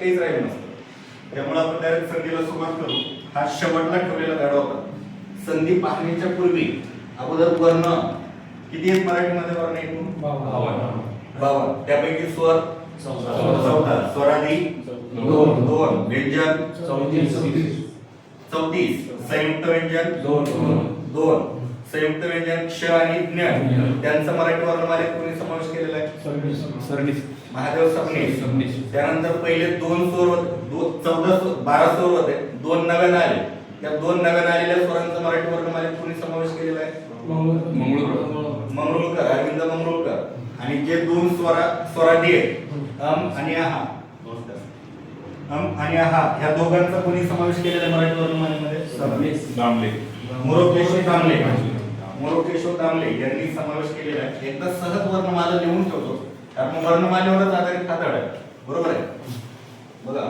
काहीच राहिलं नसतं. त्यामुळे आपण डायरेक्ट संधीला सुरुवात करू. हा शेवटला ठेवलेला धडा होता. संधी पाहण्याच्या पूर्वी अगोदर वर्ण किती आहेत मराठीमध्ये? वर्ण एकूण 52. त्यापैकी स्वर 14, स्वरादी 2, व्यंजन 34, संयुक्त व्यंजन 2, संयुक्त व्यंजन क्ष आणि ज्ञ त्यांचा मराठी वर्णमालेत कोणी समावेश केलेला आहे? महादेव सबनीस. त्यानंतर पहिले 2 स्वर 12 स्वर होते, 2 नव्याने आले. त्या 2 नव्याने आलेल्या स्वरांचा मराठी वर्णमालेत कोणी समावेश केलेला आहे? मंगरुळकर, अरविंद मंगरुळकर. आणि जे 2 स्वरादी आहेत आणि आहा, आणि आहा ह्या दोघांचा कोणी समावेश केलेला आहे मराठी वर्णमालेमध्ये? मोरोकेशव दामले यांनी समावेश केलेला आहे. एकदा सहज वर्णमाला लिहून ठेवतो, कारण वर्णमालेवरच आधारित हा धडा आहे. बरोबर आहे? बघा,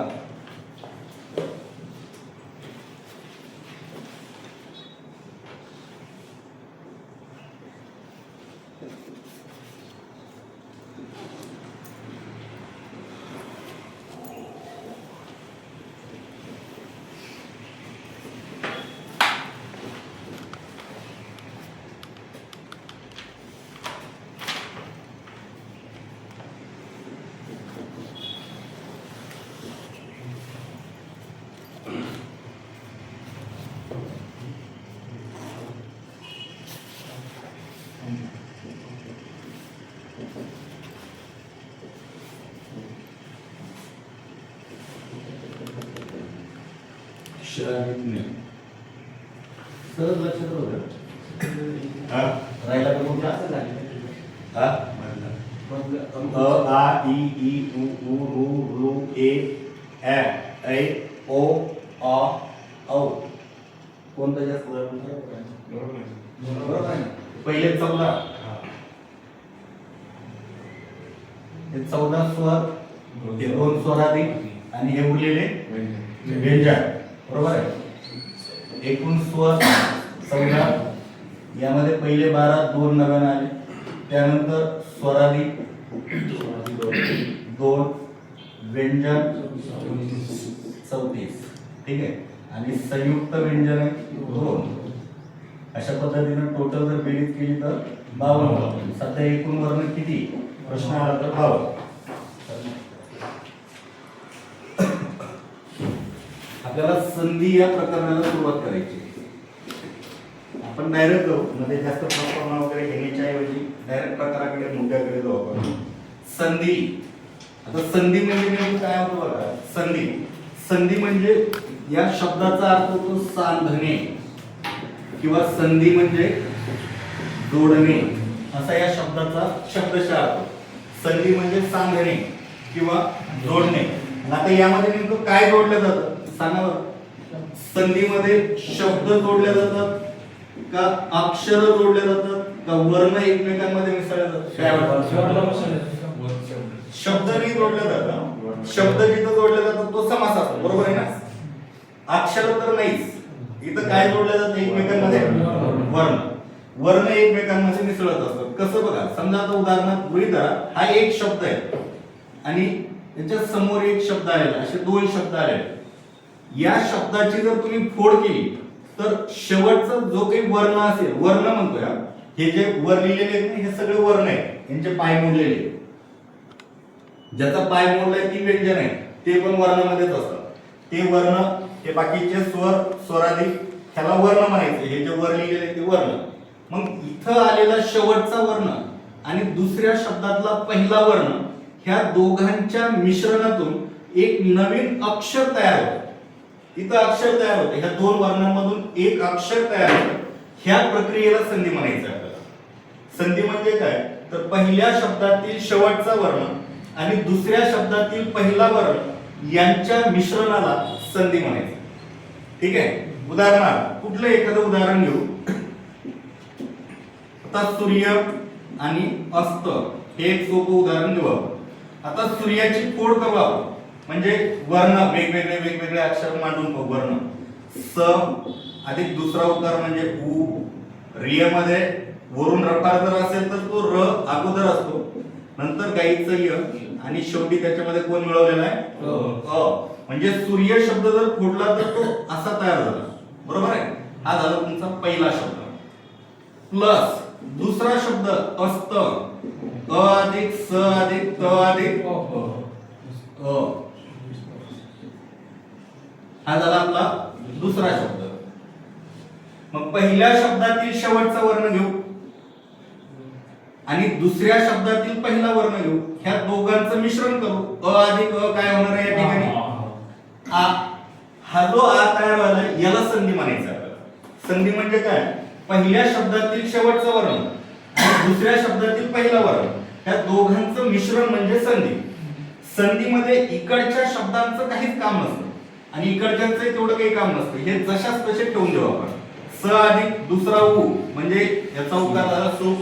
सहज लक्षात होतं राहिला तर मग असं झालं. अ आ इ ई उ ऊ रू रू ए ऐ ओ अ औ. कोणता जास्त? बरोबर आहे. पहिले 14 हे 14 स्वर, हे 2 स्वरादी आणि हे उरलेले व्यंजन. बरोबर आहे. एकूण स्वर 14, यामध्ये पहिले 12 2 नव्याने आले. त्यानंतर स्वरादी 2, व्यंजन 34. ठीक आहे. आणि संयुक्त व्यंजन आहे 2. अशा पद्धतीने टोटल जर बेरीज केली तर 52. सध्या एकूण वर्ण किती? प्रश्न आला तर 52. आपल्याला संधी या प्रकरणाला सुरुवात करायची. आपण डायरेक्ट जाऊ, मध्ये जास्त प्रकरण वगैरे घेण्याच्या ऐवजी डायरेक्ट प्रकाराकडे, मुद्द्याकडे जाऊ आपण. संधी. आता संधी म्हणजे नेमकं काय होतं बघा. संधी म्हणजे या शब्दाचा अर्थ होतो सांधणे किंवा संधी म्हणजे जोडणे, असा या शब्दाचा शब्दशः अर्थ. संधी म्हणजे सांधणे किंवा जोडणे. आता यामध्ये नेमकं काय जोडलं जातं सांगा. संधीमध्ये शब्द जोडले जातात का अक्षर जोडले जातात का वर्ण एकमेकांमध्ये मिसळले जातात? शब्द नाही जोडले जातात. शब्द जिथं जोडले जातात तो समास असतो. बरोबर आहे ना? अक्षर तर नाहीच. इथं काय जोडले जातं एकमेकांमध्ये? वर्ण एकमेकांमध्ये मिसळत असतात. कसं बघा, समजा आता उदाहरणार्थ गृहीत धरा, हा एक शब्द आहे आणि त्याच्या समोर एक शब्द आलेला, असे 2 शब्द आले. या शब्दाची जर तुम्ही फोड केली तर शेवटचा जो काही वर्ण असेल, वर्ण म्हणतोय, हे जे वर लिहिलेले आहेत हे सगळे वर्ण आहेत. यांचे पाय मोडलेले. ज्याचा पाय मोडलाय ती व्यंजन आहे, ते पण वर्णामध्येच असतात. ते वर्ण, हे बाकीचे स्वर स्वरादी, ह्याला वर्ण म्हणायचे. हे जे वर लिहिलेले ते वर्ण. मग इथं आलेला शेवटचा वर्ण आणि दुसऱ्या शब्दातला पहिला वर्ण, ह्या दोघांच्या मिश्रणातून एक नवीन अक्षर तयार होतं. इथं अक्षर तयार होते. ह्या 2 वर्णांमधून एक अक्षर तयार होतं. ह्या प्रक्रियेला संधी म्हणायचं आपल्याला. संधी म्हणजे काय तर पहिल्या शब्दातील शेवटचा वर्ण आणि दुसऱ्या शब्दातील पहिला वर्ण यांच्या मिश्रणाला संधी म्हणायचं. ठीक आहे. उदाहरणार्थ कुठलं एखादं उदाहरण घेऊ. आता सूर्य आणि अस्त हे एक सोपं उदाहरण घेऊ आपण. आता सूर्याची फोड करू आपण, म्हणजे वर्ण वेगवेगळे अक्षर मांडून पाहू. वर्ण स अधिक दुसरा उकार म्हणजे उ. रिय मध्ये वरून रकार जर असेल तर तो र अगोदर असतो, नंतर गाईचं य आणि शेवटी त्याच्यामध्ये कोण मिळवलेला आहे अ. म्हणजे सूर्य शब्द जर फोडला तर तो असा तयार झाला, बरोबर आहे. हा झाला तुमचा पहिला शब्द. प्लस दुसरा शब्द अस्त, अ अधिक स अधिक त अधिक अ. हा झाला आपला दुसरा शब्द. मग पहिल्या शब्दातील शेवटचा वर्ण घेऊ आणि दुसऱ्या शब्दातील पहिला वर्ण घेऊ, ह्या दोघांचं मिश्रण करू. अ अधिक अ काय होणार आहे या ठिकाणी आ. हा जो आ तयार झाला याला संधी म्हणायचं आपल्याला. संधी म्हणजे काय, पहिल्या शब्दातील शेवटचा वर्ण आणि दुसऱ्या शब्दातील पहिला वर्ण या दोघांचं मिश्रण म्हणजे संधी. संधीमध्ये इकडच्या शब्दांचं काहीच काम नसतं आणि इकडच्यांचं तेवढं काही काम नसतं. हे जशाच तसे ठेवून देऊ आपण. स अधिक दुसरा उ म्हणजे याचा उकार झाला सु.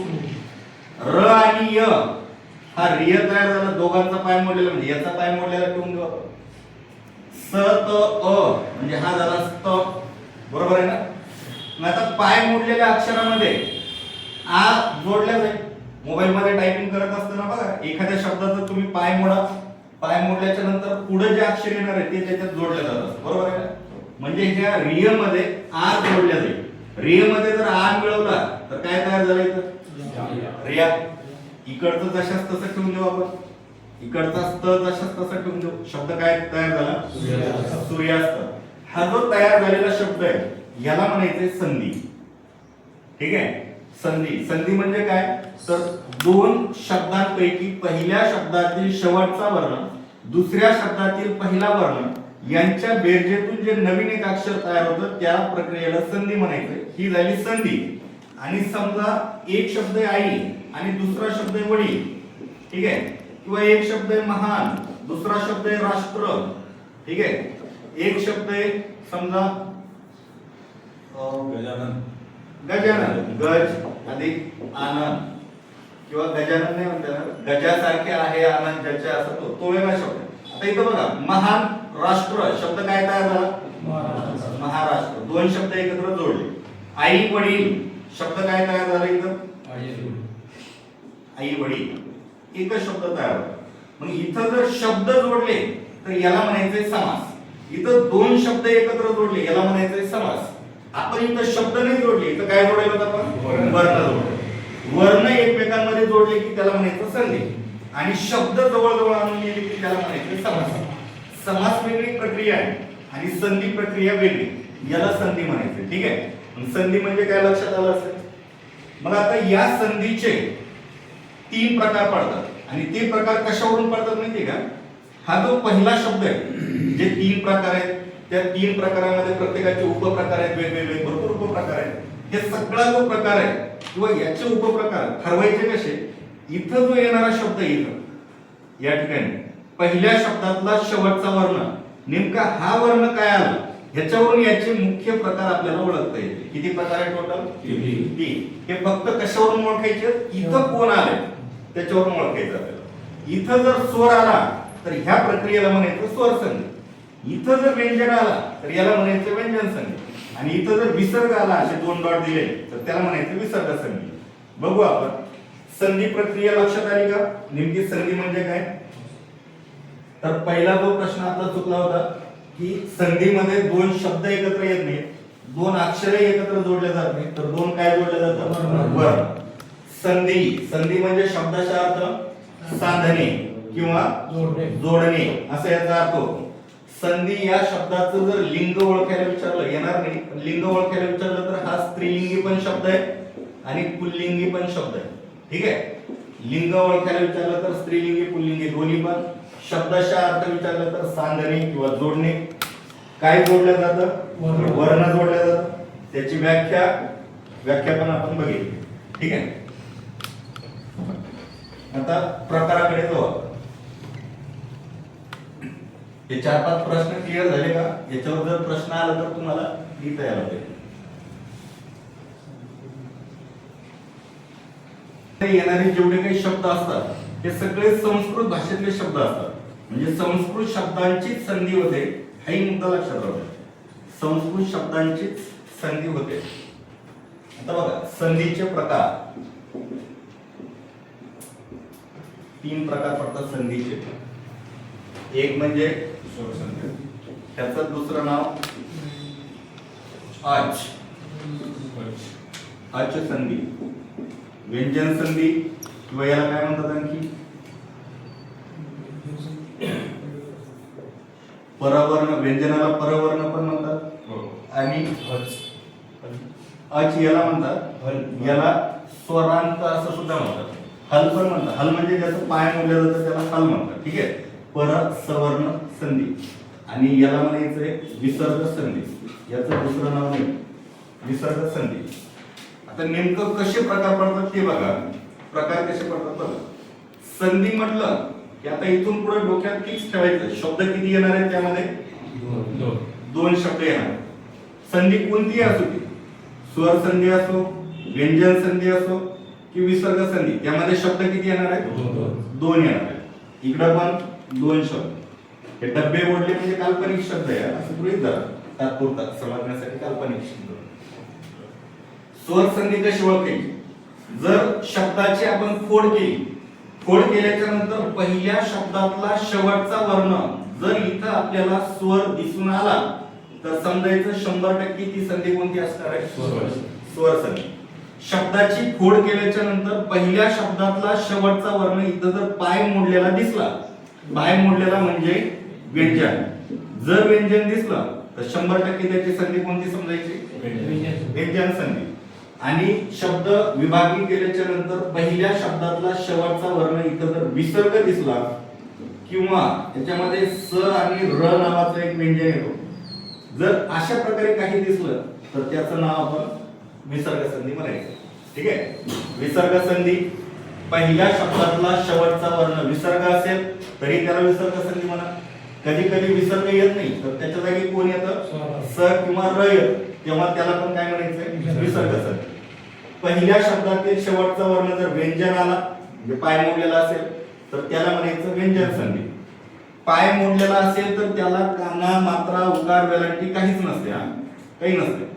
र आणि य हा रिय तयार झाला, दोघांचा पाय मोडलेला म्हणजे याचा पाय मोडलेला ठेवून देऊ आपण. स त अ म्हणजे हा झाला स्त, बरोबर आहे ना. मग आता पाय मोडलेल्या अक्षरामध्ये आ जोडल्या जाईल. मोबाईल मध्ये टायपिंग करत असताना बघा एखाद्या शब्दाचा तुम्ही पाय मोडा, पाय मोडल्याच्या नंतर पुढे जे अक्षर येणार आहे ते त्याच्यात जोडले जातात, बरोबर आहे ना. म्हणजे ह्या रिय मध्ये आ जोडल्या जाईल. रिय मध्ये जर आ मिळवला तर काय तयार झालं इथं रिया. इकडचं जशाच तसं ठेवून देऊ आपण, इकडचा स्त जशाच तसं ठेवून देऊ. शब्द काय तयार झाला सूर्यास्त. हा जो तयार झालेला शब्द आहे याला म्हणायचे संधी. ठीक आहे. संधी. संधी म्हणजे काय तर दोन शब्दांपैकी पहिल्या शब्दातील शेवटचा वर्ण दुसऱ्या शब्दातील पहिला वर्ण यांच्या बेरजेतून जे नवीन एक अक्षर तयार होतं त्या प्रक्रियेला संधी म्हणायचं. ही झाली संधी. आणि समजा एक शब्द आहे आई आणि दुसरा शब्द आहे वडील, ठीक आहे, किंवा एक शब्द आहे महान, दुसरा शब्द आहे राष्ट्र, ठीक आहे. एक शब्द आहे समजा गजानन, गजानन गज अधिक आनंद, किंवा गजानन नाही म्हणतात गजासारखे आहे आनंद ज्याच्या असं तो वेगळा शब्द. आता इथं बघा महान राष्ट्र शब्द काय तयार झाला महाराष्ट्र. दोन शब्द एकत्र जोडले. आई वडील शब्द काय तयार झाला इथं आई वडील एकच शब्द तयार झाला. मग इथं जर शब्द जोडले तर याला म्हणायचे समास. इथं दोन शब्द एकत्र जोडले याला म्हणायचे समास. आपण इथं शब्द नाही जोडले, इथं काय जोडले होतं आपण वर्ण जोडले. वर्ण एकमेकांमध्ये जोडले की त्याला म्हणायचं संधी आणि शब्द जवळ जवळ आणून गेले की त्याला म्हणायचं समास. समास वेगळी प्रक्रिया आहे आणि संधी प्रक्रिया वेगळी, याला संधी म्हणायचं. ठीक आहे. संधी म्हणजे काय लक्षात आलं असेल. मग आता या संधीचे तीन प्रकार पडतात आणि ते प्रकार कशावरून पडतात माहितीये का. हा जो पहिला शब्द आहे जे तीन प्रकार आहेत त्या तीन प्रकारामध्ये प्रत्येकाचे उपप्रकार आहेत, वेगवेगळे भरपूर उपप्रकार आहेत. हे सगळा जो प्रकार आहे किंवा याचे उपप्रकार ठरवायचे कसे. इथं जो येणारा शब्द इथं या ठिकाणी पहिल्या शब्दातला शेवटचा वर्ण नेमका हा वर्ण काय आला ह्याच्यावरून याचे मुख्य प्रकार आपल्याला ओळखता येते. किती प्रकार आहेत टोटल 3. हे फक्त कशावरून ओळखायचे इथं कोण आले त्याच्यावरून ओळखायचं आपल्याला. इथं जर स्वर आला तर ह्या प्रक्रियेला म्हणायचं स्वर संधी. इथं जर व्यंजन आला तर याला म्हणायचं व्यंजन संधी आणि इथं जर विसर्ग आला असे दोन डॉट दिले तर त्याला म्हणायचं विसर्ग संधी. बघू आपण संधी प्रक्रिया लक्षात आली का. नेमकी संधी म्हणजे काय. तर पहिला जो प्रश्न आपला चुकला होता की संधीमध्ये दोन शब्द एकत्र येत नाहीत, दोन अक्षरे एकत्र जोडले जात नाहीत, तर दोन काय जोडले जातात वर्ण. संधी. संधी म्हणजे शब्दाचा अर्थ सांधणे किंवा जोडणे असा याचा अर्थ होतो. संधी या शब्दाचं जर लिंग ओळखायला विचारलं येणार नाही. लिंग ओळखायला विचारलं तर हा स्त्रीलिंगी पण शब्द आहे आणि पुल्लिंगी पण शब्द आहे. ठीक आहे. लिंग ओळखायला विचारलं तर स्त्रीलिंगी पुल्लिंगी दोन्ही पण. शब्दाचा अर्थ विचारलं तर सांधणे किंवा जोडणे. काय जोडलं जातं वर्ण जोडलं जातं. त्याची व्याख्या पण आपण बघितली. ठीक आहे. आता प्रकाराकडे जाऊ. हे 4-5 प्रश्न क्लिअर झाले का. याच्यावर जर प्रश्न आला तर तुम्हाला लिहिता यायला पाहिजे. येणारे जेवढे काही शब्द असतात हे सगळे संस्कृत भाषेतले शब्द असतात. म्हणजे संस्कृत शब्दांचीच संधी होते. हाही मुद्दा लक्षात राहू. संस्कृत शब्दांचीच संधी होते. आता बघा संधीचे प्रकार. तीन प्रकार पडतात संधीचे. एक म्हणजे त्याचं दुसरं नाव अच, अच संधी, व्यंजन संधी किंवा याला काय म्हणतात आणखी परवर्ण, व्यंजनाला परवर्ण पण म्हणतात आणि अच याला म्हणतात, याला स्वरांत असं सुद्धा म्हणतात, हल पण म्हणतात. हल म्हणजे ज्याचं पाय मोडलं जातं त्याला हल म्हणतात. ठीक आहे. पर सवर्ण संधी आणि याला म्हणायचंय विसर्ग संधी. याचं दुसरं नाव नाही विसर्ग संधी. आता नेमकं कसे प्रकार पडतात ते बघा. प्रकार कसे पडतात बघा. संधी म्हटलं की आता इथून पुढे डोक्यात फिक्स ठेवायचं शब्द किती येणार आहेत त्यामध्ये दोन शब्द येणार. संधी कोणती असो ती, स्वर संधी असो, व्यंजन संधी असो की विसर्ग संधी, त्यामध्ये शब्द किती येणार आहेत दोन येणार आहेत. इकडे पण दोन शब्द. हे डब्बे ओढले म्हणजे काल्पनिक शब्द आहे असं गृहीत धरा, तात्पुरता समजण्यासाठी काल्पनिक शब्द. स्वर संधी कशी ओळखायची, जर शब्दाची आपण फोड केली, फोड केल्याच्या नंतर पहिल्या शब्दातला शेवटचा वर्ण जर इथं आपल्याला स्वर दिसून आला तर समजायचं 100% ती संधी कोणती असणार आहे स्वर संधी. शब्दाची फोड केल्याच्या नंतर पहिल्या शब्दातला शेवटचा वर्ण इथं जर पाय मोडलेला दिसला, पाय मोडलेला म्हणजे व्यंजन, जर व्यंजन दिसलं तर 100% त्याची संधी कोणती समजायची व्यंजन संधी. आणि शब्द विभागणी केल्याच्या नंतर पहिल्या शब्दातला शेवटचा वर्ण इथं जर विसर्ग दिसला किंवा त्याच्यामध्ये स आणि र नावाचं एक व्यंजन येतो, जर अशा प्रकारे काही दिसलं तर त्याचं नाव आपण विसर्ग संधी म्हणायचं. ठीक आहे. विसर्ग संधी पहिल्या शब्दातला शेवटचा वर्ण विसर्ग असेल तरी त्याला विसर्ग संधी म्हणा. कधी कधी विसर्ग येत नाही तर त्याच्या जागी कोण येतं स किंवा र येत, तेव्हा त्याला पण काय म्हणायचं विसर्ग संधी. पहिल्या शब्दातील शेवटचा वर्ण जर व्यंजन आला म्हणजे पाय मोडलेला असेल तर त्याला म्हणायचं व्यंजन संधी. पाय मोडलेला असेल तर त्याला काना मात्रा उकार वेलांटी काहीच नसते, काही नसते.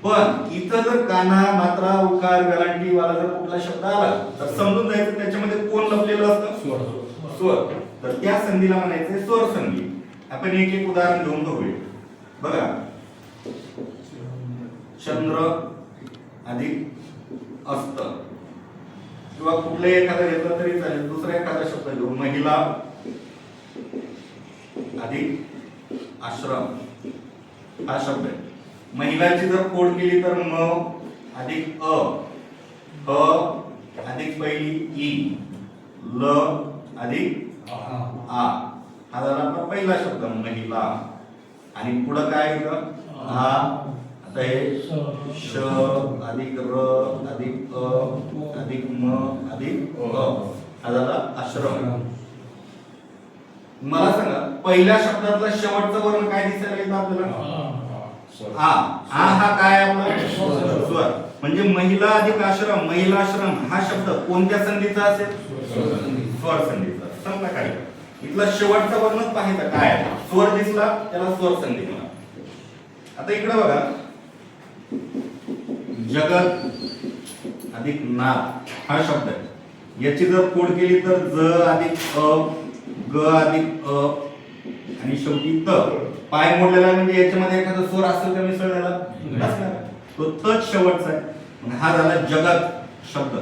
पण इथं जर काना मात्रा उकार वेलांटी वाला जर कुठला शब्द आला तर समजून जायचं त्याच्यामध्ये कोण लपलेलं असतं स्वर, तर त्या संधीला म्हणायचं स्वर संधी. आपण एक एक उदाहरण घेऊन बघूया. बघा, चंद्र अधिक अस्त किंवा कुठलाही एखादा घेतला तरी चालेल. दुसरा एखादा शब्द घेऊ, महिला अधिक आश्रम हा शब्द आहे. महिलाची जर फोड केली तर म अधिक अ, ह अधिक पहिली ई, ल अधिक आ, हा झाला आपला पहिला शब्द महिला. आणि पुढे काय येतं आ, आता हे श अधिक र अधिक अ अधिक म अधिक अ, हा झाला आश्रम. मला सांगा पहिल्या शब्दातला शेवटचा वर्ण काय दिसायला येतो आपल्याला आ. आ हा काय आपला स्वर. म्हणजे महिला अधिक आश्रम, महिलाश्रम हा शब्द कोणत्या संधीचा असेल स्वर संधीचा. समजा काय इथला शेवटचा वर्णच पाहायचा काय स्वर दिसला त्याला स्वर संधी म्हणा. आता इकडे बघा, जगत अधिक नाद हा शब्द आहे. याची जर फोड केली तर ज अधिक अ, ग अधिक अ आणि शेवटी त. पाय मोडलेला म्हणजे याच्यामध्ये एखादा स्वर असेल का मिसळलेला नसणार, तो तच शेवटचा आहे. मग हा झाला जगत शब्द.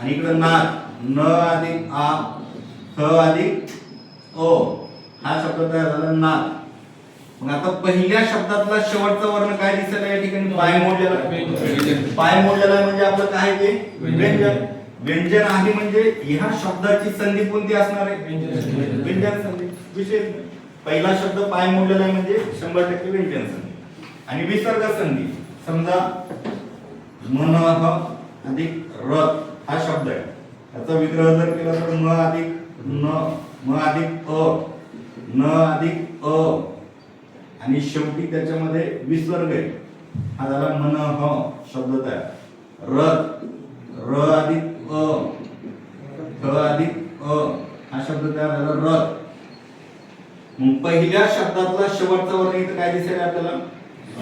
आणि इकडे नाद न अधिक आ, थ अधिक ओ हा शब्द तयार झाला नाद. मग आता पहिल्या शब्दातला शेवटचा वर्ण काय दिसला या ठिकाणी पाय मोडलेला. पाय मोडलेला म्हणजे आपलं काय ते व्यंजन. व्यंजन आहे म्हणजे ह्या शब्दाची संधी कोणती असणार आहे व्यंजन संधी. विशेष पहिला शब्द पाय मोडलेला आहे म्हणजे 100% व्यंजन संधी. आणि विसर्ग संधी समजा मन अधिक र हा शब्द आहे, त्याचा विग्रह जर केला तर म अधिक न, म अधिक अ, न अधिक अ आणि शेवटी त्याच्यामध्ये विसर्ग आहे, हा झाला मन ह शब्द तयार. रथ र अधिक अ, थ अधिक अ हा शब्द तयार झाला रथ. मग पहिल्या शब्दातला शेवटचा वर्ण इथं काय दिसेल आपल्याला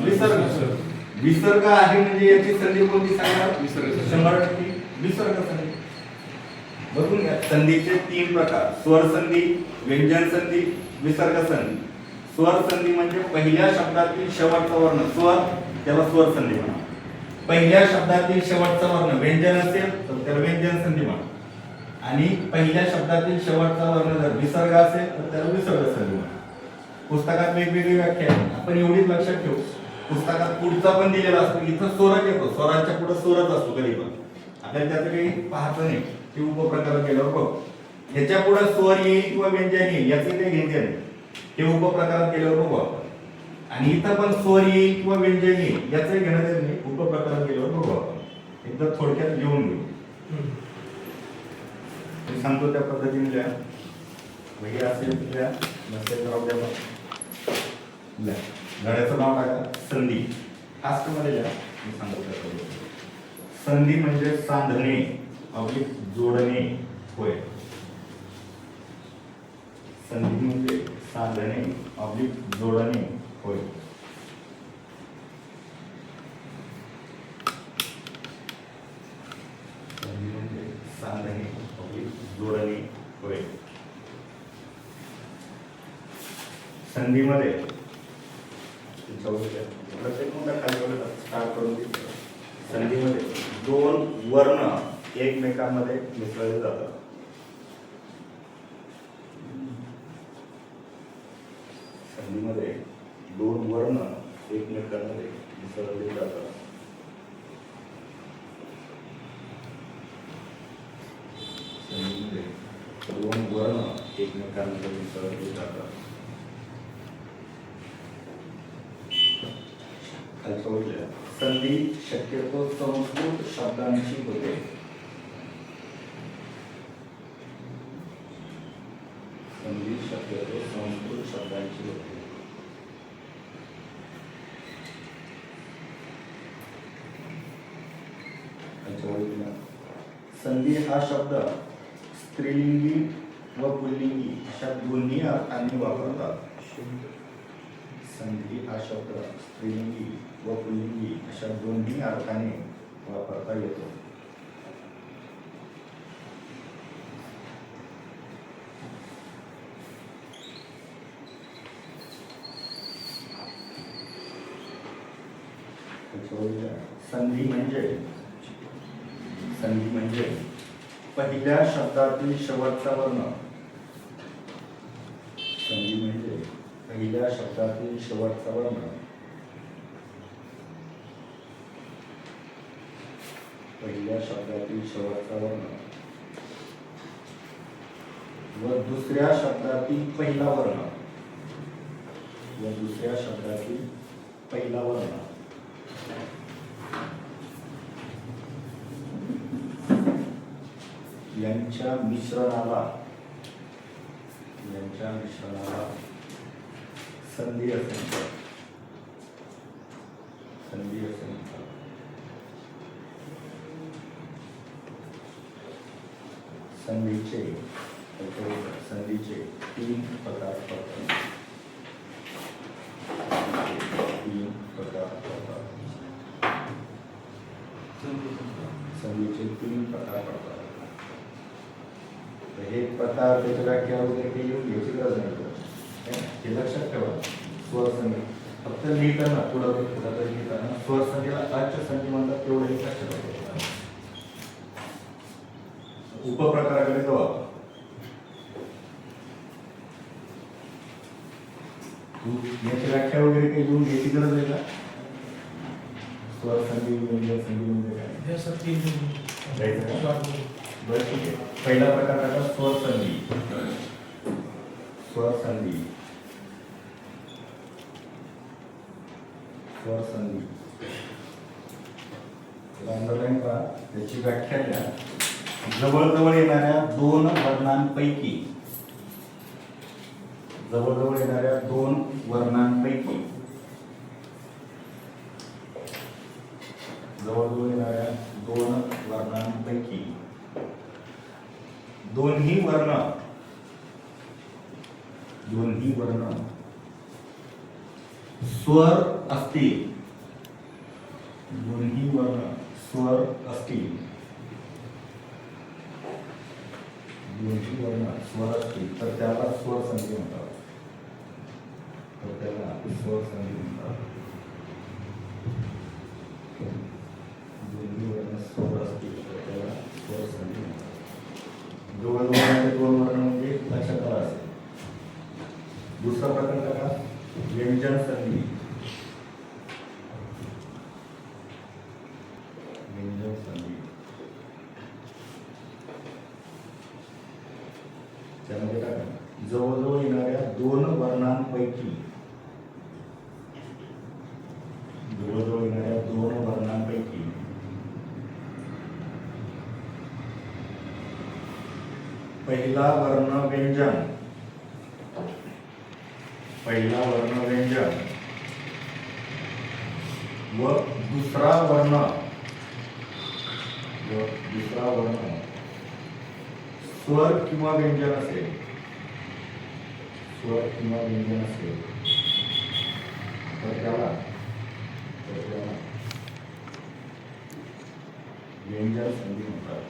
विसर्ग. विसर्ग आहे म्हणजे याची संधी कोणती सांगणार विसर्ग 100% विसर्ग संधी. बघून घ्या, संधीचे 3 प्रकार: स्वर संधी, व्यंजन संधी, विसर्ग संधी. स्वर संधी म्हणजे पहिल्या शब्दातील शेवटचा वर्ण स्वर, त्याला स्वर संधी म्हणा. पहिल्या शब्दातील शेवटचा वर्ण व्यंजन असेल तर त्याला व्यंजन संधी म्हणा. आणि पहिल्या शब्दातील शेवटचा वर्ण जर विसर्ग असेल तर त्याला विसर्ग संधी म्हणा. पुस्तकात वेगवेगळी व्याख्या आहे, आपण एवढीच लक्षात ठेवू. पुस्तकात पुढचा पण दिलेला असतो, इथं स्वरच येतो, स्वराच्या पुढे स्वरच असतो कधी पण. आपल्याला त्याचं काही पाहतो नाही, ते उपप्रकार केल्यावर बघ. ह्याच्या पुढे स्वर येईल किंवा व्यंजन येईल याचे काही घेणं नाही, हे उपप्रकारात केल्यावर बघू आपण. आणि इथं पण स्वर येईल किंवा व्यंजन येईल याचं घेणं देत नाही, उपप्रकारात केल्यावर बघू आपण. एकदा थोडक्यात लिहून घेऊ. मी सांगतो त्या पद्धतीने लिहा. वही असेल लिहा, नसेल राहू द्या. धड्याचं नाव टाका संधी, फास्ट मध्ये लिहा. मी सांगतो त्या पद्धतीने. संधी म्हणजे सांधणे अवलिक जोडणे होय. संधी म्हणजे सांधणे अवलिक जोडणे होय. संधी म्हणजे सांधणे अवलिक जोडणे होय. संधीमध्ये प्रत्येक खाली स्टार्ट करून संधीमध्ये 2 वर्ण एकमेकांमध्ये मिसळले जातात. संधीमध्ये 2 वर्ण एकमेकांमध्ये मिसळले जातात. संधीमध्ये 2 वर्ण एकमेकांमध्ये मिसळले जातात. संधी शक्यतो संस्कृत शब्दांची होते. संधी शक्यतो संस्कृत शब्दांची होते. संधी हा शब्द स्त्रीलिंगी व पुल्लिंगी अशा दोन्ही अर्थांनी वापरतात. संधी हा शब्द स्त्रीलिंगी व पुल्लिंगी अशा दोन्ही अर्थाने वापरता येतो. संधी म्हणजे पहिल्या शब्दातील शेवटचा वर्ण. संधी म्हणजे पहिल्या शब्दातील शेवटचा वर्ण पहिल्या शब्दातील शेवटचा वर्ण व दुसऱ्या शब्दातील पहिला वर्ण यांच्या मिश्रणाला संधी असे म्हणतात. संधीचे 3 प्रकार पडतात. संधीचे 3 प्रकार पडतात. हे प्रकार त्याच्या व्याख्या वगैरे काही येऊन घ्यायची गरज नाही. हे लक्षात ठेवा. स्वर संधी फक्त लिहिताना पुढं लिहिताना स्वर संधीला आजच्या संधी म्हणतात, तेवढं लक्षात ठेवा. उपप्रकाराकडे जाऊ आपण. याची व्याख्या वगैरे काही लिहून घ्यायची गरज आहे का? स्वर संधी म्हणजे संधी म्हणजे काय? बरं ठीक आहे. पहिला प्रकार आहे स्वर संधी. अंडरलाईन करा. त्याची व्याख्या द्या. जवळजवळ येणाऱ्या 2 वर्णांपैकी दोन्ही वर्ण स्वर असतील. दोन्ही वर्ण स्वर असतील तर त्याला स्वर संधी म्हणतात. तर त्याला स्वर संधी म्हणतात. दोन्ही वर्ण स्वर असतील तर त्याला स्वर संधी म्हणतात. जवळजवळ दोन वर्ण म्हणजे लक्षात आला असेल. दुसरा प्रकार बघा, व्यंजन संधी. व्यंजन संधी त्यामध्ये काय जवळजवळ येणाऱ्या दोन वर्णांपैकी जवळजवळ येणाऱ्या दोन वर्णांपैकी पहिला वर्ण व्यंजन व दुसरा वर्ण स्वर किंवा व्यंजन असेल तर त्याला व्यंजन संधी म्हणतात.